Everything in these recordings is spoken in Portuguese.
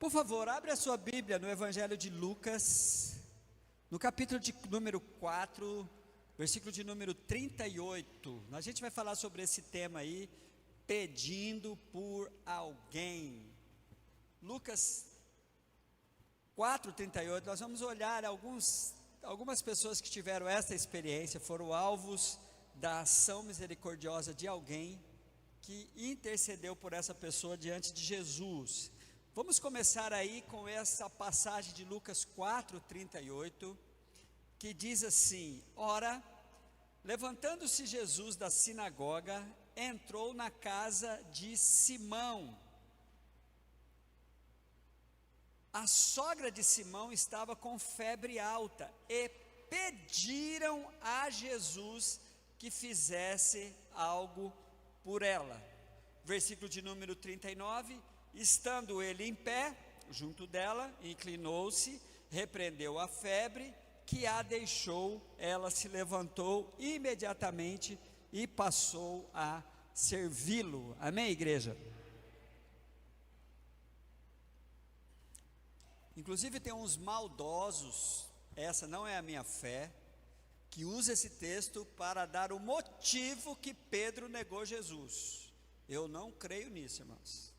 Por favor, abre a sua Bíblia no Evangelho de Lucas, no capítulo de número 4, versículo de número 38. A gente vai falar sobre esse tema aí, pedindo por alguém. Lucas 4:38, nós vamos olhar algumas pessoas que tiveram essa experiência, foram alvos da ação misericordiosa de alguém que intercedeu por essa pessoa diante de Jesus. Vamos começar aí com essa passagem de Lucas 4:38, que diz assim: Ora, levantando-se Jesus da sinagoga, entrou na casa de Simão. A sogra de Simão estava com febre alta e pediram a Jesus que fizesse algo por ela. Versículo de número 39, estando ele em pé, junto dela, inclinou-se, repreendeu a febre, que a deixou, ela se levantou imediatamente e passou a servi-lo. Amém, igreja? Inclusive tem uns maldosos, essa não é a minha fé, que usa esse texto para dar o motivo que Pedro negou Jesus. Eu não creio nisso, irmãos.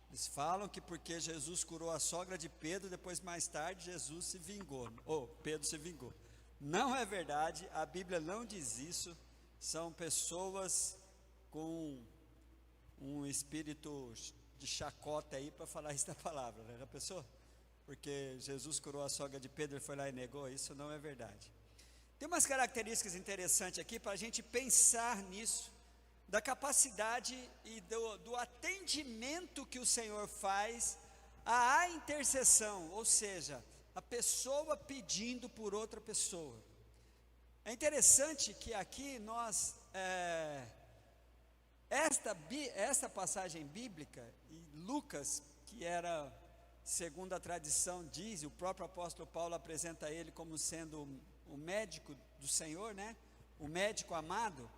Eles falam que porque Jesus curou a sogra de Pedro, depois mais tarde Jesus se vingou, ou Pedro se vingou. Não é verdade, a Bíblia não diz isso. São pessoas com um espírito de chacota aí para falar isso da palavra, né? Já pensou? Porque Jesus curou a sogra de Pedro, ele foi lá e negou, isso não é verdade. Tem umas características interessantes aqui para a gente pensar nisso, da capacidade e do atendimento que o Senhor faz à intercessão, ou seja, a pessoa pedindo por outra pessoa. É interessante que aqui nós, esta passagem bíblica, e Lucas, que era, segundo a tradição diz, o próprio apóstolo Paulo apresenta ele como sendo o médico do Senhor, né? O médico amado.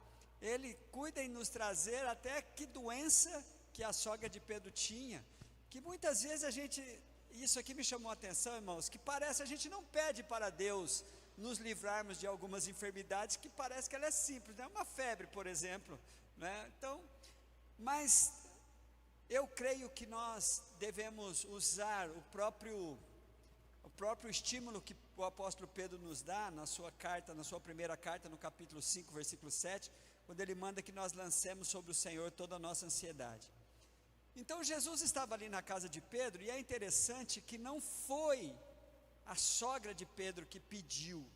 Ele cuida em nos trazer até que doença que a sogra de Pedro tinha, que muitas vezes isso aqui me chamou a atenção, irmãos, que parece a gente não pede para Deus nos livrarmos de algumas enfermidades, que parece que ela é simples, né? Uma febre, por exemplo, né? Então, mas eu creio que nós devemos usar o próprio estímulo que o apóstolo Pedro nos dá na sua carta, na sua primeira carta, no capítulo 5, versículo 7, quando ele manda que nós lancemos sobre o Senhor toda a nossa ansiedade. Então Jesus estava ali na casa de Pedro, e é interessante que não foi a sogra de Pedro que pediu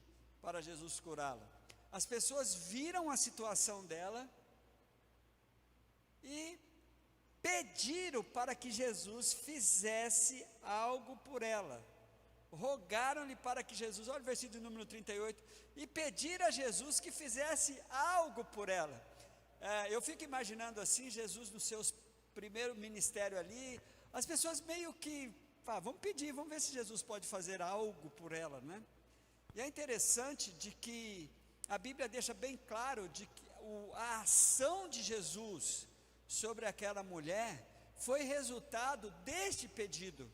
para Jesus curá-la. As pessoas viram a situação dela e pediram para que Jesus fizesse algo por ela. Rogaram-lhe para que Jesus, olha o versículo número 38, e pediram a Jesus que fizesse algo por ela. Eu fico imaginando assim, Jesus no seu primeiro ministério ali, as pessoas meio que, vamos pedir, vamos ver se Jesus pode fazer algo por ela, né? E é interessante de que a Bíblia deixa bem claro de que a ação de Jesus sobre aquela mulher foi resultado deste pedido.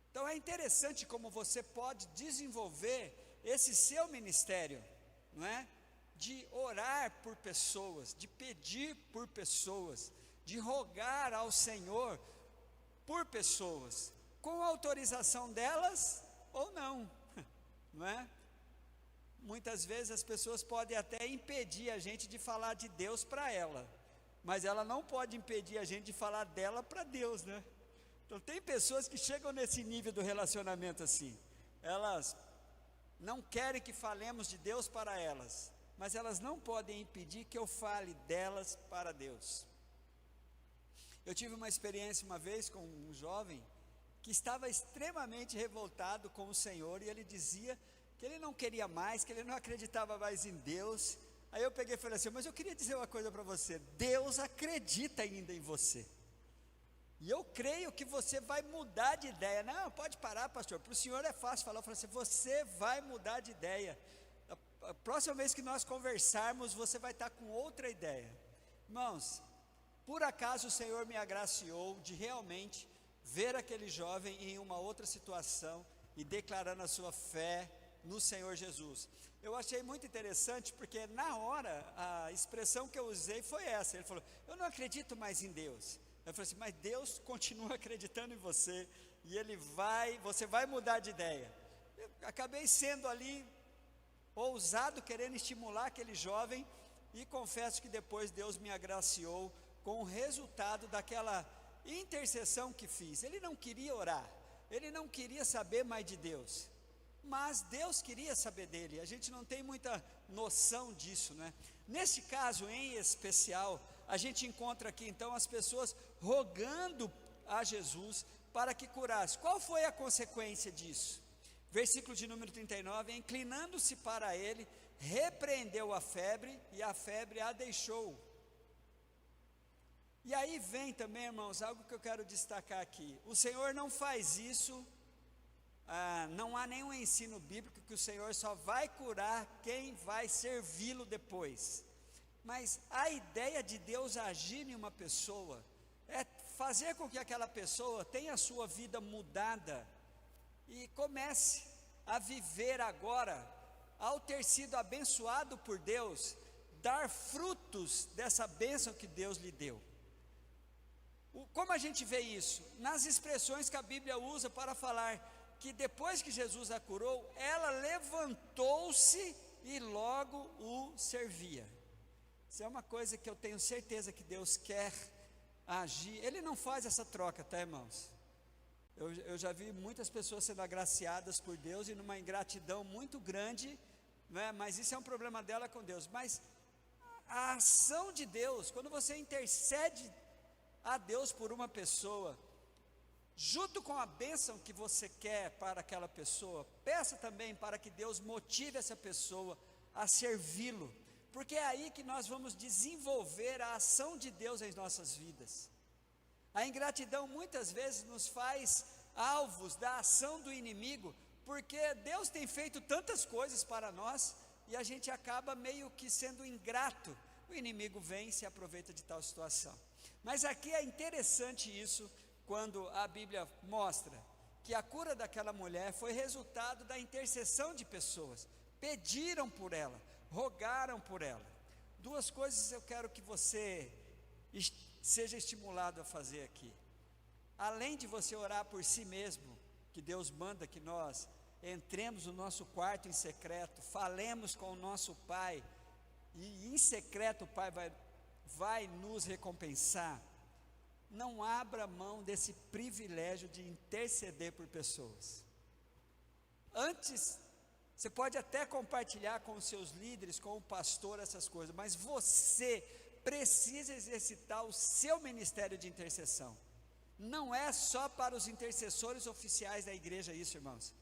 Então é interessante como você pode desenvolver esse seu ministério, não é? De orar por pessoas, de pedir por pessoas, de rogar ao Senhor por pessoas, com autorização delas ou não, não é? Muitas vezes as pessoas podem até impedir a gente de falar de Deus para ela, mas ela não pode impedir a gente de falar dela para Deus, né? Então tem pessoas que chegam nesse nível do relacionamento assim, elas não querem que falemos de Deus para elas, mas elas não podem impedir que eu fale delas para Deus. Eu tive uma experiência uma vez com um jovem que estava extremamente revoltado com o Senhor, e ele dizia que ele não queria mais, que ele não acreditava mais em Deus. Aí eu peguei e falei assim: mas eu queria dizer uma coisa para você, Deus acredita ainda em você, e eu creio que você vai mudar de ideia. Não, pode parar, pastor, para o senhor é fácil falar. Eu falei assim: você vai mudar de ideia, a próxima vez que nós conversarmos, você vai estar com outra ideia. Irmãos, por acaso o Senhor me agraciou de realmente ver aquele jovem em uma outra situação e declarando a sua fé no Senhor Jesus. Eu achei muito interessante, porque na hora, a expressão que eu usei foi essa. Ele falou: eu não acredito mais em Deus. Eu falei assim: mas Deus continua acreditando em você, e você vai mudar de ideia. Eu acabei sendo ali ousado, querendo estimular aquele jovem, e confesso que depois Deus me agraciou com o resultado daquela intercessão que fiz. Ele não queria orar, ele não queria saber mais de Deus, mas Deus queria saber dele. A gente não tem muita noção disso, né? Nesse caso em especial, a gente encontra aqui então as pessoas rogando a Jesus para que curasse. Qual foi a consequência disso? Versículo de número 39, inclinando-se para ele, repreendeu a febre, e a febre a deixou. E aí vem também, irmãos, algo que eu quero destacar aqui. O Senhor não faz isso, não há nenhum ensino bíblico que o Senhor só vai curar quem vai servi-lo depois. Mas a ideia de Deus agir em uma pessoa é fazer com que aquela pessoa tenha a sua vida mudada e comece a viver agora, ao ter sido abençoado por Deus, dar frutos dessa bênção que Deus lhe deu. Como a gente vê isso? Nas expressões que a Bíblia usa para falar que depois que Jesus a curou, ela levantou-se e logo o servia. Isso é uma coisa que eu tenho certeza que Deus quer agir. Ele não faz essa troca, tá, irmãos? Eu já vi muitas pessoas sendo agraciadas por Deus e numa ingratidão muito grande, né? Mas isso é um problema dela com Deus. Mas a ação de Deus, quando você intercede a Deus por uma pessoa, junto com a bênção que você quer para aquela pessoa, peça também para que Deus motive essa pessoa a servi-lo, porque é aí que nós vamos desenvolver a ação de Deus em nossas vidas. A ingratidão muitas vezes nos faz alvos da ação do inimigo, porque Deus tem feito tantas coisas para nós, e a gente acaba meio que sendo ingrato. O inimigo vem e se aproveita de tal situação. Mas aqui é interessante isso, quando a Bíblia mostra que a cura daquela mulher foi resultado da intercessão de pessoas, pediram por ela, rogaram por ela. Duas coisas eu quero que você seja estimulado a fazer aqui. Além de você orar por si mesmo, que Deus manda que nós entremos no nosso quarto em secreto, falemos com o nosso Pai, e em secreto o Pai vai nos recompensar. Não abra mão desse privilégio de interceder por pessoas. Antes, você pode até compartilhar com os seus líderes, com o pastor, essas coisas, mas você precisa exercitar o seu ministério de intercessão. Não é só para os intercessores oficiais da igreja isso, irmãos.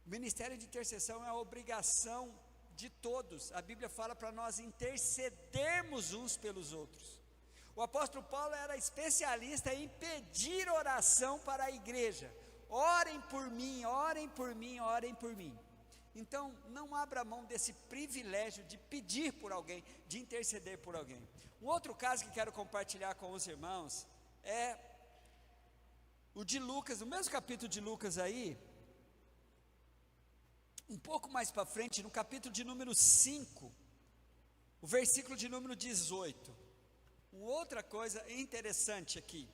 O ministério de intercessão é a obrigação de todos. A Bíblia fala para nós intercedermos uns pelos outros. O apóstolo Paulo era especialista em pedir oração para a igreja. Orem por mim, orem por mim, orem por mim. Então, não abra mão desse privilégio de pedir por alguém, de interceder por alguém. Um outro caso que quero compartilhar com os irmãos é o de Lucas, no mesmo capítulo de Lucas aí, um pouco mais para frente, no capítulo de número 5, o versículo de número 18. Uma outra coisa interessante aqui.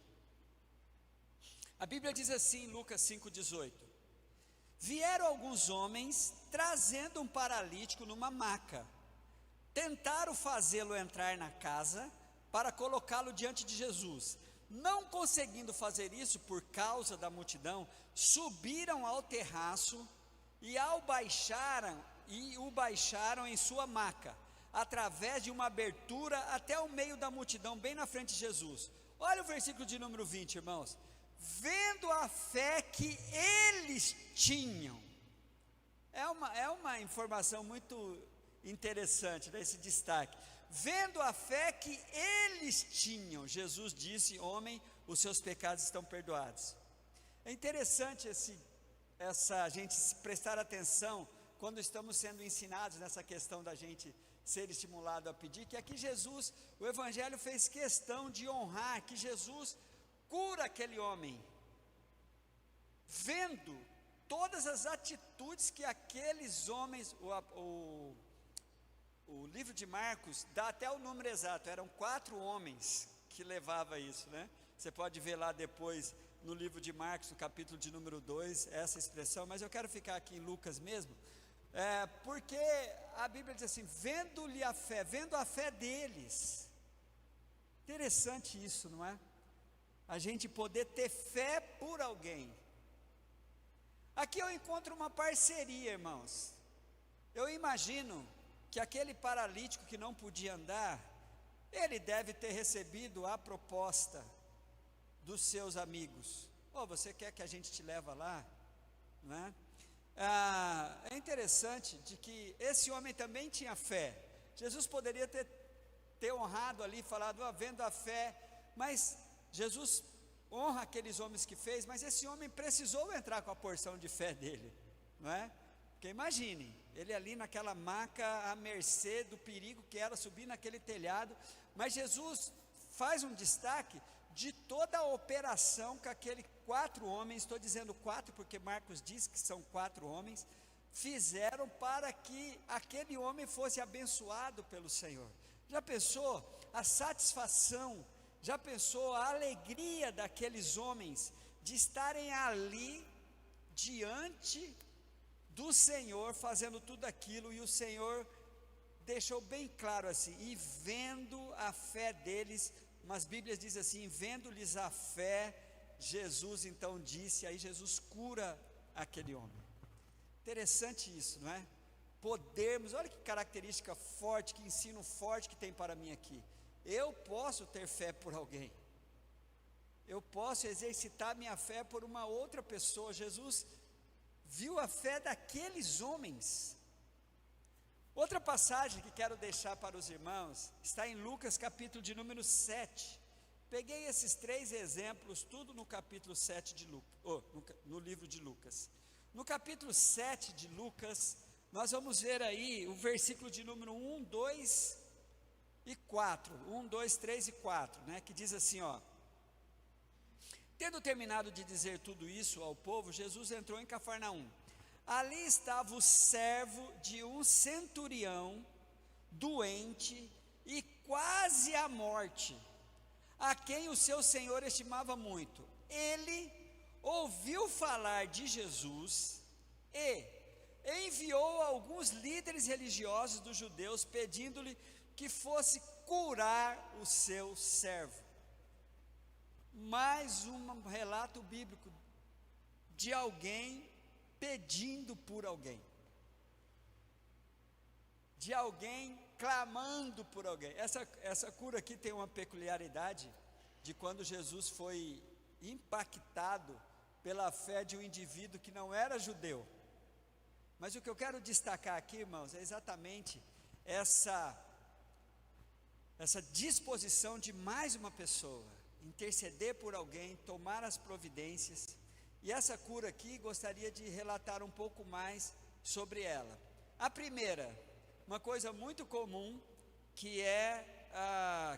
A Bíblia diz assim, Lucas 5,18: vieram alguns homens trazendo um paralítico numa maca. Tentaram fazê-lo entrar na casa para colocá-lo diante de Jesus. Não conseguindo fazer isso por causa da multidão, subiram ao terraço e o baixaram em sua maca, através de uma abertura até o meio da multidão, bem na frente de Jesus. Olha o versículo de número 20, irmãos. Vendo a fé que eles tinham. É uma informação muito interessante, né, esse destaque. Vendo a fé que eles tinham, Jesus disse: homem, os seus pecados estão perdoados. É interessante a gente prestar atenção quando estamos sendo ensinados nessa questão da gente ser estimulado a pedir, que aqui Jesus, o Evangelho fez questão de honrar, que Jesus cura aquele homem, vendo todas as atitudes que aqueles homens, o livro de Marcos dá até o número exato, eram 4 homens que levava isso, né? Você pode ver lá depois no livro de Marcos, no capítulo de número 2, essa expressão, mas eu quero ficar aqui em Lucas mesmo, porque a Bíblia diz assim, vendo a fé deles. Interessante isso, não é? A gente poder ter fé por alguém. Aqui eu encontro uma parceria, irmãos. Eu imagino que aquele paralítico que não podia andar, ele deve ter recebido a proposta dos seus amigos. Você quer que a gente te leva lá? Não é? É interessante de que esse homem também tinha fé. Jesus poderia ter honrado ali, falado, vendo a fé, mas Jesus honra aqueles homens que fez, mas esse homem precisou entrar com a porção de fé dele, não é? Porque imagine, ele ali naquela maca, à mercê do perigo que era subir naquele telhado, mas Jesus faz um destaque de toda a operação que aquele 4 homens, estou dizendo 4 porque Marcos diz que são 4 homens, fizeram para que aquele homem fosse abençoado pelo Senhor. Já pensou a satisfação, já pensou a alegria daqueles homens de estarem ali diante do Senhor, fazendo tudo aquilo, e o Senhor deixou bem claro assim, e vendo a fé deles, mas Bíblia diz assim, vendo-lhes a fé, Jesus então disse, aí Jesus cura aquele homem. Interessante isso, não é? Podermos, olha que característica forte, que ensino forte que tem para mim aqui. Eu posso ter fé por alguém, eu posso exercitar minha fé por uma outra pessoa. Jesus viu a fé daqueles homens. Outra passagem que quero deixar para os irmãos, está em Lucas capítulo de número 7, peguei esses 3 exemplos, tudo no capítulo 7 de Lucas, no livro de Lucas. No capítulo 7 de Lucas, nós vamos ver aí o versículo de número 1, 2 e 4, 1, 2, 3 e 4, né, que diz assim, tendo terminado de dizer tudo isso ao povo, Jesus entrou em Cafarnaum. Ali estava o servo de um centurião, doente e quase à morte, a quem o seu senhor estimava muito. Ele ouviu falar de Jesus e enviou alguns líderes religiosos dos judeus, pedindo-lhe que fosse curar o seu servo. Mais um relato bíblico de alguém pedindo por alguém, de alguém clamando por alguém. Essa cura aqui tem uma peculiaridade de quando Jesus foi impactado pela fé de um indivíduo que não era judeu. Mas o que eu quero destacar aqui, irmãos, é exatamente essa disposição de mais uma pessoa, interceder por alguém, tomar as providências. E essa cura aqui, gostaria de relatar um pouco mais sobre ela. A primeira, uma coisa muito comum, que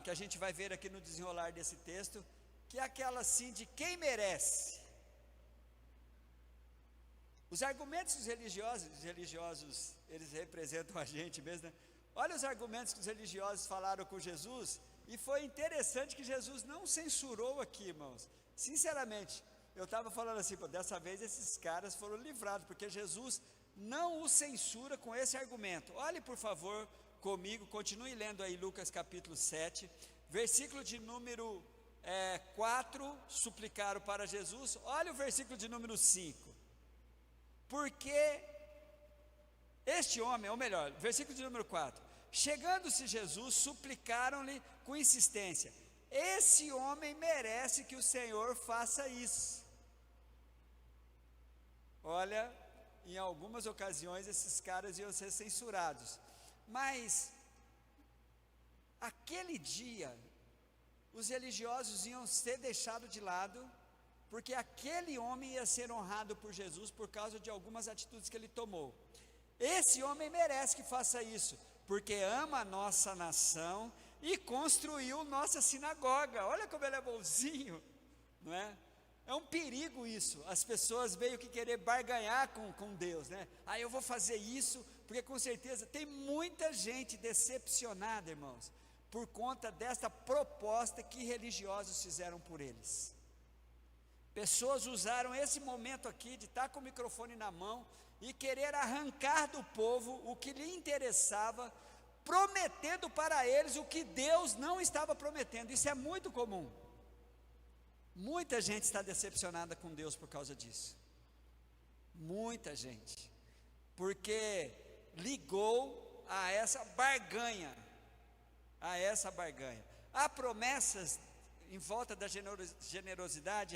que a gente vai ver aqui no desenrolar desse texto, que é aquela assim de quem merece. Os argumentos dos religiosos, eles representam a gente mesmo, né? Olha os argumentos que os religiosos falaram com Jesus, e foi interessante que Jesus não censurou aqui, irmãos. Sinceramente, eu estava falando assim, dessa vez esses caras foram livrados, porque Jesus não os censura com esse argumento. Olhe por favor comigo, continue lendo aí Lucas capítulo 7, versículo de número 4, suplicaram para Jesus. Olha o versículo de número 5, porque este homem, ou melhor, versículo de número 4, chegando-se Jesus, suplicaram-lhe com insistência, esse homem merece que o Senhor faça isso. Olha, em algumas ocasiões esses caras iam ser censurados, mas aquele dia os religiosos iam ser deixados de lado, porque aquele homem ia ser honrado por Jesus por causa de algumas atitudes que ele tomou. Esse homem merece que faça isso, porque ama a nossa nação e construiu nossa sinagoga. Olha como ele é bonzinho, não é? É um perigo isso, as pessoas meio que querer barganhar com Deus, né? Eu vou fazer isso, porque com certeza tem muita gente decepcionada, irmãos, por conta desta proposta que religiosos fizeram por eles. Pessoas usaram esse momento aqui de estar com o microfone na mão e querer arrancar do povo o que lhe interessava, prometendo para eles o que Deus não estava prometendo. Isso é muito comum. Muita gente está decepcionada com Deus por causa disso. Muita gente. Porque ligou a essa barganha. Há promessas em volta da generosidade,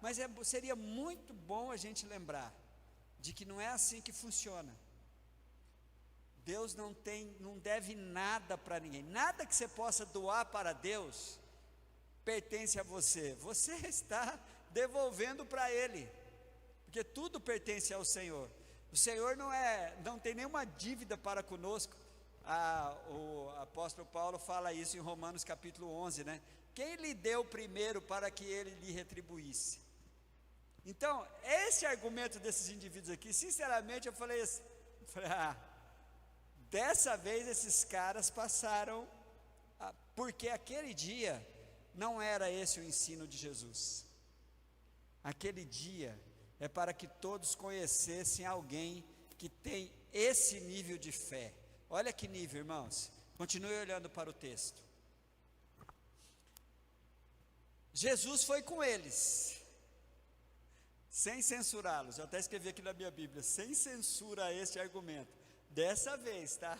mas seria muito bom a gente lembrar de que não é assim que funciona. Deus não deve nada para ninguém. Nada que você possa doar para Deus pertence a você. Você está devolvendo para Ele, porque tudo pertence ao Senhor. O Senhor não tem nenhuma dívida para conosco. O apóstolo Paulo fala isso em Romanos capítulo 11, né? Quem lhe deu primeiro para que Ele lhe retribuísse? Então, esse argumento desses indivíduos aqui, sinceramente, eu falei dessa vez esses caras passaram, porque aquele dia não era esse o ensino de Jesus. Aquele dia é para que todos conhecessem alguém que tem esse nível de fé. Olha que nível, irmãos. Continue olhando para o texto. Jesus foi com eles, sem censurá-los. Eu até escrevi aqui na minha Bíblia, sem censura a este argumento. Dessa vez, tá?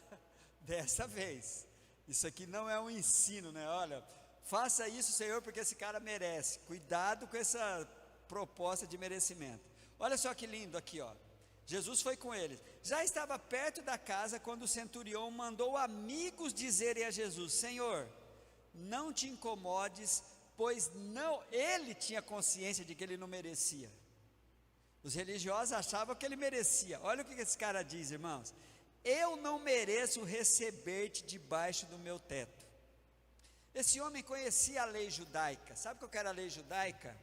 Dessa vez. Isso aqui não é um ensino, né? Olha, faça isso, Senhor, porque esse cara merece. Cuidado com essa proposta de merecimento. Olha só que lindo aqui, ó. Jesus foi com eles. Já estava perto da casa quando o centurião mandou amigos dizerem a Jesus: Senhor, não te incomodes, pois ele tinha consciência de que ele não merecia. Os religiosos achavam que ele merecia. Olha o que esse cara diz, irmãos: eu não mereço receber-te debaixo do meu teto. Esse homem conhecia a lei judaica. Sabe qual que era a lei judaica?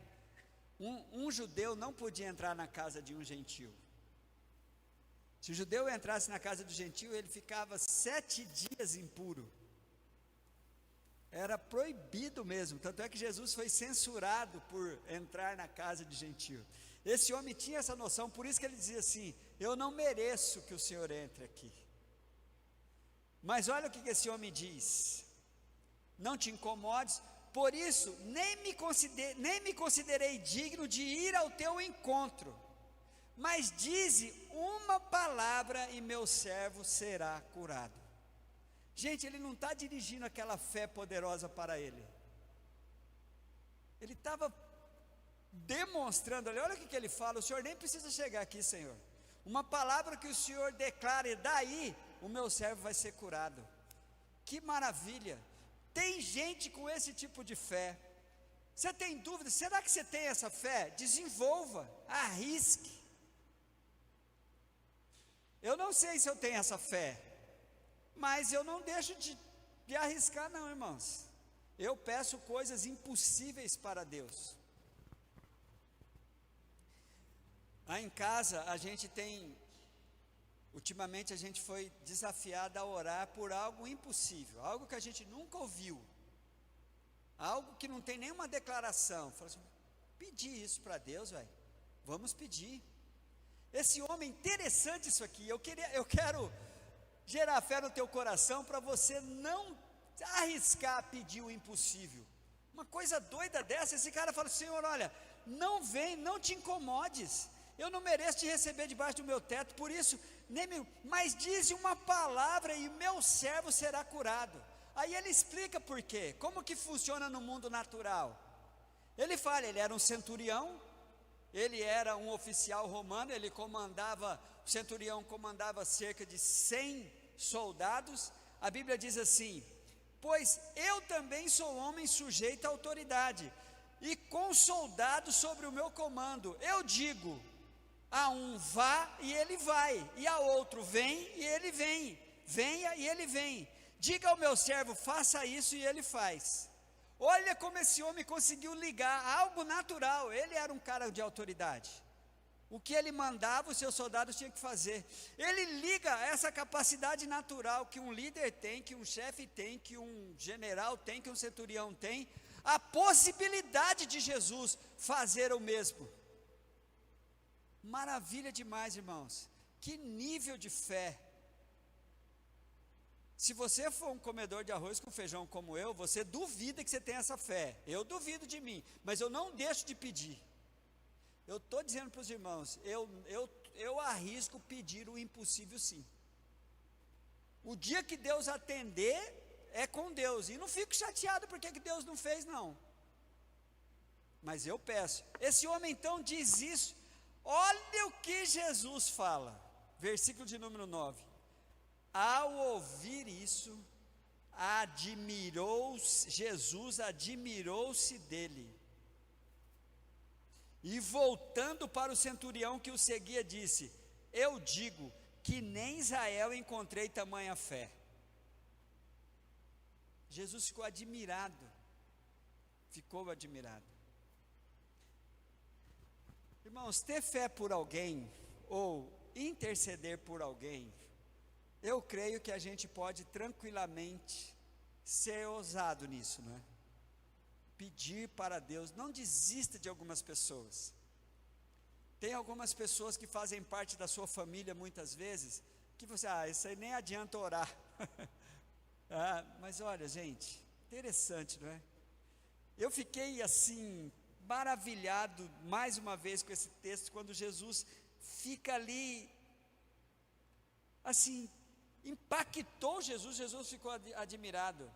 Um judeu não podia entrar na casa de um gentio. Se o judeu entrasse na casa do gentio, ele ficava 7 dias impuro. Era proibido mesmo. Tanto é que Jesus foi censurado por entrar na casa de gentio. Esse homem tinha essa noção, por isso que ele dizia assim: eu não mereço que o Senhor entre aqui. Mas olha o que esse homem diz: não te incomodes, por isso nem me considerei digno de ir ao teu encontro, mas dize uma palavra e meu servo será curado. Gente, ele não está dirigindo aquela fé poderosa para ele. Ele estava demonstrando, olha o que ele fala: o Senhor nem precisa chegar aqui, Senhor. Uma palavra que o Senhor declara, e daí o meu servo vai ser curado. Que maravilha! Tem gente com esse tipo de fé. Você tem dúvida? Será que você tem essa fé? Desenvolva, arrisque. Eu não sei se eu tenho essa fé, mas eu não deixo de arriscar não, irmãos. Eu peço coisas impossíveis para Deus. Lá em casa a gente ultimamente a gente foi desafiado a orar por algo impossível, algo que a gente nunca ouviu, algo que não tem nenhuma declaração. Falei assim: pedir isso para Deus, velho, vamos pedir. Esse homem, interessante isso aqui, eu quero gerar fé no teu coração para você não arriscar pedir o impossível. Uma coisa doida dessa, esse cara fala: Senhor, olha, não te incomodes, eu não mereço te receber debaixo do meu teto, por isso, mas dize uma palavra e meu servo será curado. Aí ele explica por quê, como que funciona no mundo natural. Ele fala, ele era um centurião, ele era um oficial romano, o centurião comandava cerca de 100 soldados. A Bíblia diz assim: pois eu também sou homem sujeito à autoridade, e com soldados sobre o meu comando, eu digo a um vá e ele vai, e a outro vem e ele vem. venha e ele vem. Diga ao meu servo, faça isso e ele faz. Olha como esse homem conseguiu ligar algo natural, ele era um cara de autoridade. O que ele mandava, os seus soldados tinham que fazer. Ele liga essa capacidade natural que um líder tem, que um chefe tem, que um general tem, que um centurião tem, a possibilidade de Jesus fazer o mesmo. Maravilha demais, irmãos. Que nível de fé. Se você for um comedor de arroz com feijão como eu, você duvida que você tem essa fé. Eu duvido de mim, mas eu não deixo de pedir. Eu estou dizendo para os irmãos, eu arrisco pedir o impossível sim. O dia que Deus atender, é com Deus. E não fico chateado porque que Deus não fez, não. Mas eu peço. Esse homem então diz isso. Olha o que Jesus fala. Versículo de número 9. Ao ouvir isso, Jesus admirou-se dele. E voltando para o centurião que o seguia, disse: eu digo que nem em Israel encontrei tamanha fé. Jesus ficou admirado. Irmãos, ter fé por alguém, ou interceder por alguém, eu creio que a gente pode tranquilamente ser ousado nisso, não é? Pedir para Deus, não desista de algumas pessoas. Tem algumas pessoas que fazem parte da sua família muitas vezes, que você, isso aí nem adianta orar. Mas olha, gente, interessante, não é? Eu fiquei assim, maravilhado mais uma vez com esse texto, quando Jesus fica ali, assim, impactou Jesus ficou admirado.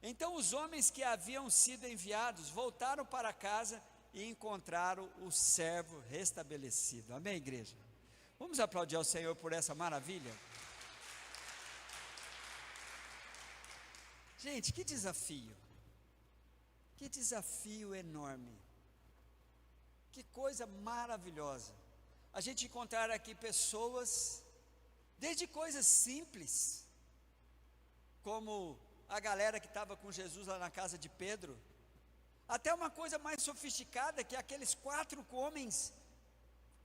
Então os homens que haviam sido enviados voltaram para casa e encontraram o servo restabelecido. Amém, igreja? Vamos aplaudir ao Senhor por essa maravilha? Gente, que desafio enorme, que coisa maravilhosa, a gente encontrar aqui pessoas, desde coisas simples, como a galera que estava com Jesus lá na casa de Pedro, até uma coisa mais sofisticada, que aqueles 4 homens,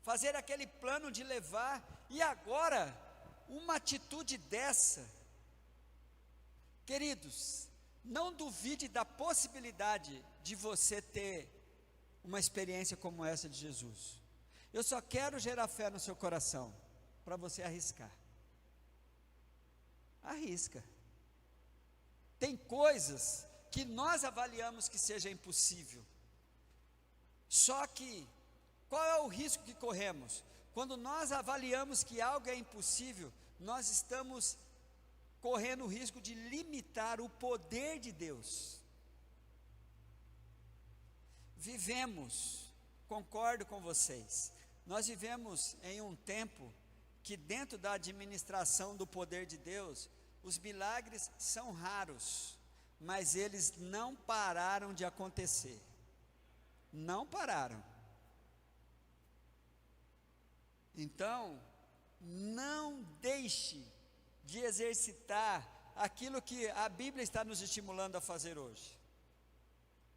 fazer aquele plano de levar, e agora, uma atitude dessa. Queridos, não duvide da possibilidade de você ter uma experiência como essa de Jesus. Eu só quero gerar fé no seu coração, para você arriscar. Arrisca. Tem coisas que nós avaliamos que seja impossível. Só que, qual é o risco que corremos? Quando nós avaliamos que algo é impossível, nós estamos correndo o risco de limitar o poder de Deus. Concordo com vocês, nós vivemos em um tempo que dentro da administração do poder de Deus, os milagres são raros, mas eles não pararam de acontecer. Não pararam. Então, não deixe de exercitar aquilo que a Bíblia está nos estimulando a fazer hoje.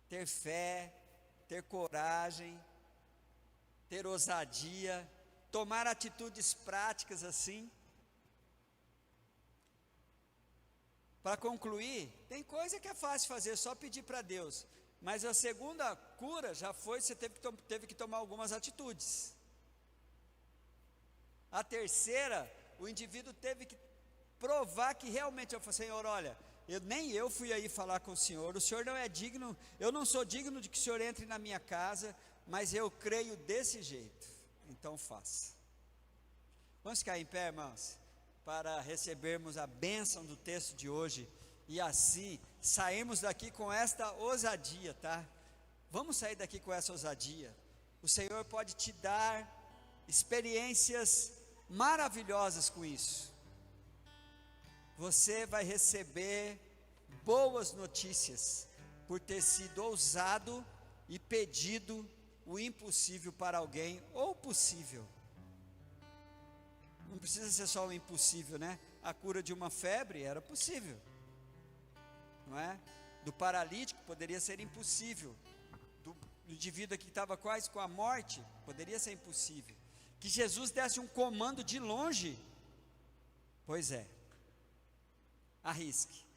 Ter fé, ter coragem, ter ousadia, tomar atitudes práticas assim. Para concluir, tem coisa que é fácil fazer, só pedir para Deus. Mas a segunda cura já foi, você teve que tomar algumas atitudes. A terceira, o indivíduo teve que provar que realmente, eu falei, Senhor, olha, nem eu fui aí falar com o Senhor não é digno, eu não sou digno de que o Senhor entre na minha casa, mas eu creio desse jeito, então faça. Vamos ficar em pé, irmãos, para recebermos a bênção do texto de hoje, e assim, sairmos daqui com esta ousadia, tá? Vamos sair daqui com essa ousadia. O Senhor pode te dar experiências maravilhosas com isso. Você vai receber boas notícias, por ter sido ousado e pedido o impossível para alguém, ou possível. Não precisa ser só o impossível, né? a cura de uma febre era possível, não é? Do paralítico poderia ser impossível, do indivíduo que estava quase com a morte, poderia ser impossível. Que Jesus desse um comando de longe, pois é, arrisque.